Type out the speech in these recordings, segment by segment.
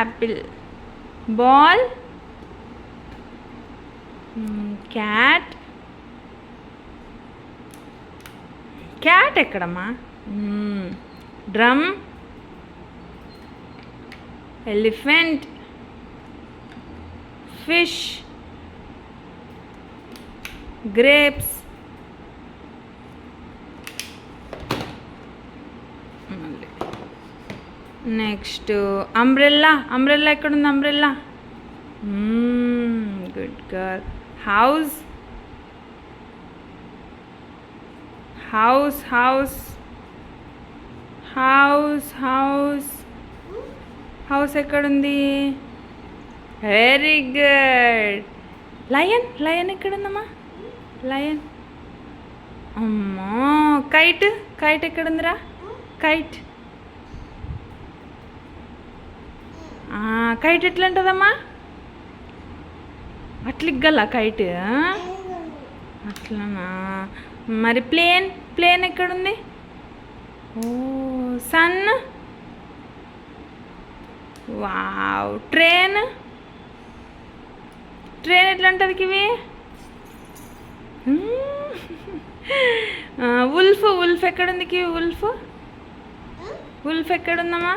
Apple. Ball, cat. Cat ఎక్కడమ్మా? Drum, elephant, fish, grapes. Next umbrella. Umbrella ఎక్కడుంది? Umbrella. Good girl. House, house, house, house, house. House ఎక్కడుంది? Very good. Lion. Lion ఎక్కడుందమ్మా? Lion. అమ్మా. Kite. Kite ఎక్కడుందిరా? Kite. Kite ఎట్లా ఉంటుందమ్మా? అట్లిగ్గల kite? అట్లనా? మరి ప్లేన్. ప్లేన్ ఎక్కడుంది? ఓ, సన్. వావ్. ట్రైన్. ట్రైన్ ఎట్లా ఉంటుంది కివి? ఉల్ఫ్. ఉల్ఫ్ ఎక్కడుంది కివి? ఉల్ఫ్. ఉల్ఫ్ ఎక్కడుందమ్మా?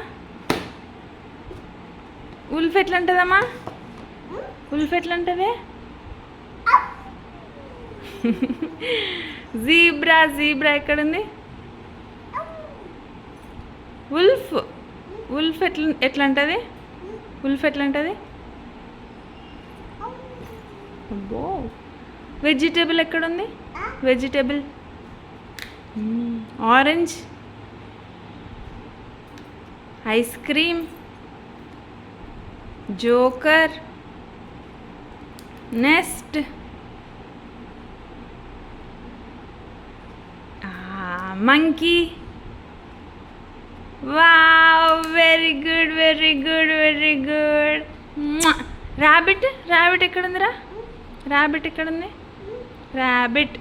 ఉల్ఫ్ ఎట్లా ఉంటుందమ్మా? ఉల్ఫ్ ఎట్లా ఉంటుంది? జీబ్రా. జీబ్రా ఎక్కడుంది? ఉల్ఫ్. ఉల్ఫ్ ఎట్లా ఉంటుంది? ఉల్ఫ్ ఎట్లా ఉంటుంది? అబ్బో. వెజిటేబుల్ ఎక్కడుంది? Vegetable. Orange, ice cream, joker, nest, monkey. Wow, very good, very good, very good. Rabbit. Rabbit ఎక్కడుందిరా? ర్యాబిట్ ఎక్కడుంది? ర్యాబిట్.